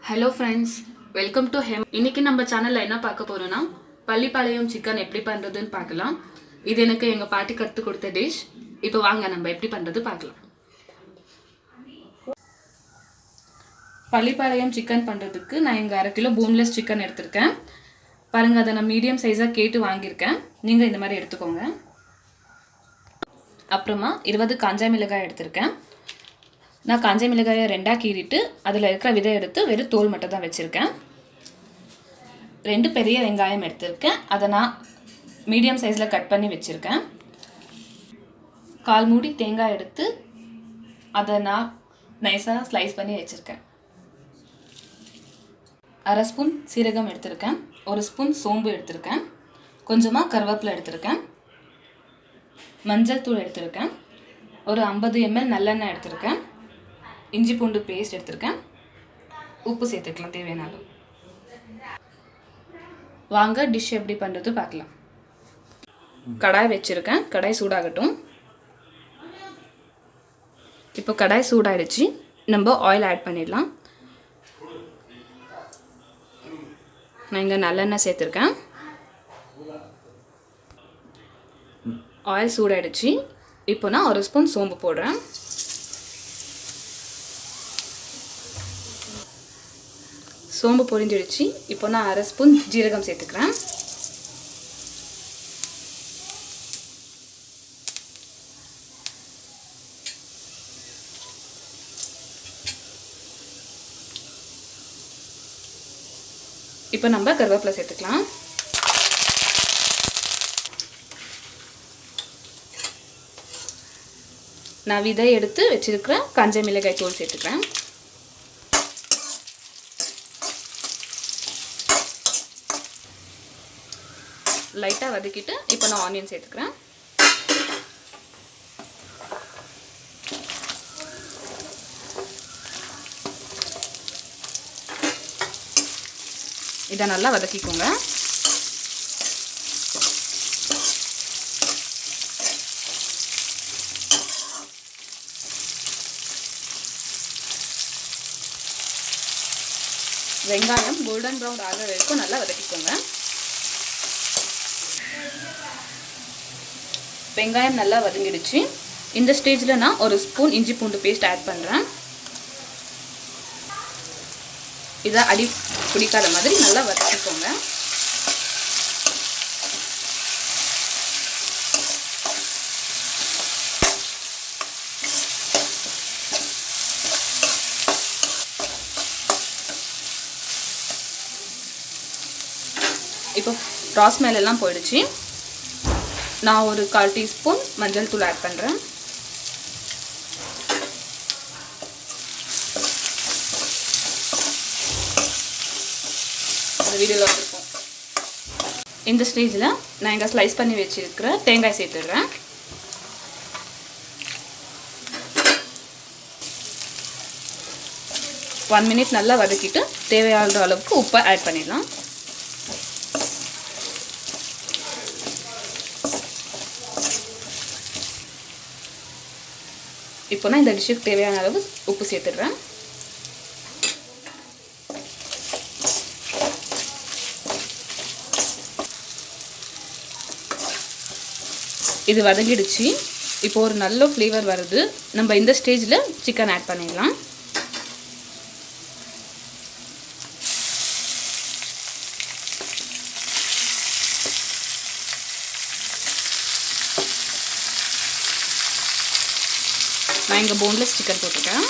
Hello friends, welcome to him. இன்னைக்கு நம்ம சேனலில் என்ன பார்க்க போகிறோன்னா பள்ளிப்பாளையம் சிக்கன் எப்படி பண்ணுறதுன்னு பார்க்கலாம். இது எனக்கு எங்கள் பாட்டி கற்றுக் கொடுத்த டிஷ். இப்போ வாங்க நம்ம எப்படி பண்ணுறது பார்க்கலாம். பள்ளிப்பாளையம் சிக்கன் பண்ணுறதுக்கு நான் இங்கே 1/2 கிலோ போன்லெஸ் சிக்கன் எடுத்திருக்கேன். பாருங்கள், அதை நான் மீடியம் சைஸாக கேட்டு வாங்கியிருக்கேன். நீங்கள் இந்த மாதிரி எடுத்துக்கோங்க. அப்புறமா 20 காஞ்ச மிளகாய் எடுத்திருக்கேன். நான் காஞ்ச மிளகாயை 2ஆக கீறிட்டு அதில் இருக்கிற விதை எடுத்து வெறும் தோல் மட்டும் தான் வச்சுருக்கேன். 2 பெரிய வெங்காயம் எடுத்திருக்கேன். அதை நான் மீடியம் சைஸில் கட் பண்ணி வச்சுருக்கேன். 1/4 மூடி தேங்காய் எடுத்து அதை நான் நைஸாக ஸ்லைஸ் பண்ணி வச்சுருக்கேன். 1/2 ஸ்பூன் சீரகம் எடுத்திருக்கேன். 1 ஸ்பூன் சோம்பு எடுத்திருக்கேன். கொஞ்சமாக கருவேப்பிலை எடுத்திருக்கேன். மஞ்சள் தூள் எடுத்திருக்கேன். ஒரு 50 ml நல்லெண்ணெய் எடுத்திருக்கேன். இஞ்சி பூண்டு பேஸ்ட் எடுத்திருக்கேன். உப்பு சேர்த்துக்கலாம் தேவையான அளவு. வாங்க டிஷ் எப்படி பண்ணுறது பார்க்கலாம். கடாய் வச்சுருக்கேன். கடாய் சூடாகட்டும். இப்போ கடாய் சூடாகிடுச்சு. நம்ம ஆயில் ஆட் பண்ணிடலாம். நான் இங்கே நல்லெண்ணெய் சேர்த்துருக்கேன். ஆயில் சூடாகிடுச்சு. இப்போ நான் 1 ஸ்பூன் சோம்பு போடுறேன். சோம்பு பொரிஞ்சிடுச்சு. இப்போ நான் 1/2 ஸ்பூன் ஜீரகம் சேர்த்துக்கிறேன். இப்போ நம்ம கருவேப்பிலை சேர்த்துக்கலாம். நான் விதை எடுத்து வச்சிருக்கிறேன் காஞ்ச மிளகாய் தூள் சேர்த்துக்கிறேன். லைட்டாக வதக்கிட்டு இப்போ நான் ஆனியன் சேர்த்துக்கிறேன். இதை நல்லா வதக்கிக்கோங்க. வெங்காயம் கோல்டன் ப்ரௌன் ஆகிற வரைக்கும் நல்லா வதக்கிக்கோங்க. வெங்காயம் நல்லா வதங்கிடுச்சு. இந்த ஸ்டேஜில் நான் 1 ஸ்பூன் இஞ்சி பூண்டு பேஸ்ட் ஆட் பண்ணுறேன். இதை அடி பிடிக்காத மாதிரி நல்லா வதக்கிக்கோங்க. இப்போ ராஸ் மேலெல்லாம் போயிடுச்சு. நான் ஒரு 1/4 டீஸ்பூன் மஞ்சள் தூள் ஆட் பண்ணுறேன். அந்த வீடியோவில் வச்சுருக்கோம். இந்த ஸ்டேஜில் நான் இங்கே ஸ்லைஸ் பண்ணி வச்சுருக்கிற தேங்காய் சேர்த்துடுறேன். ஒன் மினிட் நல்லா வதக்கிட்டு தேவையான அளவுக்கு உப்பை ஆட் பண்ணிடலாம். இப்போ நான் இந்த டிஷ்ஷுக்கு தேவையான அளவு உப்பு சேர்த்துடுறேன். இது வதங்கிடுச்சு. இப்போ ஒரு நல்ல ஃப்ளேவர் வருது. நம்ம இந்த ஸ்டேஜில் சிக்கன் ஆட் பண்ணிடலாம். நான் இங்கே போன்லெஸ் சிக்கன் போட்டுருக்கேன்.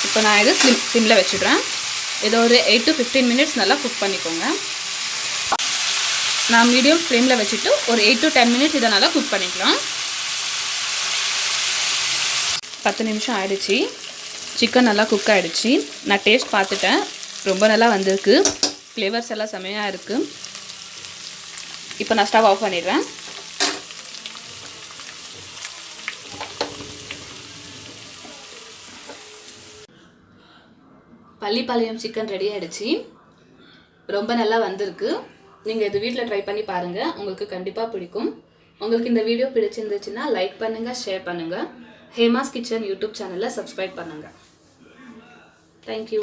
இப்போ நான் இது சிம்மில் வச்சுடுறேன். இதை ஒரு 8 to 15 மினிட்ஸ் நல்லா குக் பண்ணிக்கோங்க. நான் மீடியம் ஃப்ளேமில் வச்சுட்டு ஒரு 8 to 10 மினிட்ஸ் இதை நல்லா குக் பண்ணிக்கலாம். 10 நிமிஷம் ஆயிடுச்சு. சிக்கன் நல்லா குக் ஆகிடுச்சு. நான் டேஸ்ட் பார்த்துட்டேன், ரொம்ப நல்லா வந்திருக்கு. ஃப்ளேவர்ஸ் எல்லாம் செமையாக இருக்குது. இப்போ நான் ஸ்டவ் ஆஃப் பண்ணிடுறேன். பள்ளிப்பாளையம் சிக்கன் ரெடி ஆகிடுச்சு. ரொம்ப நல்லா வந்திருக்கு. நீங்கள் இது வீட்டில் ட்ரை பண்ணி பாருங்கள், உங்களுக்கு கண்டிப்பாக பிடிக்கும். உங்களுக்கு இந்த வீடியோ பிடிச்சிருந்துச்சுன்னா லைக் பண்ணுங்கள், ஷேர் பண்ணுங்கள். ஹேமாஸ் கிச்சன் யூடியூப் சேனலில் சப்ஸ்கிரைப் பண்ணுங்கள். தேங்க்யூ.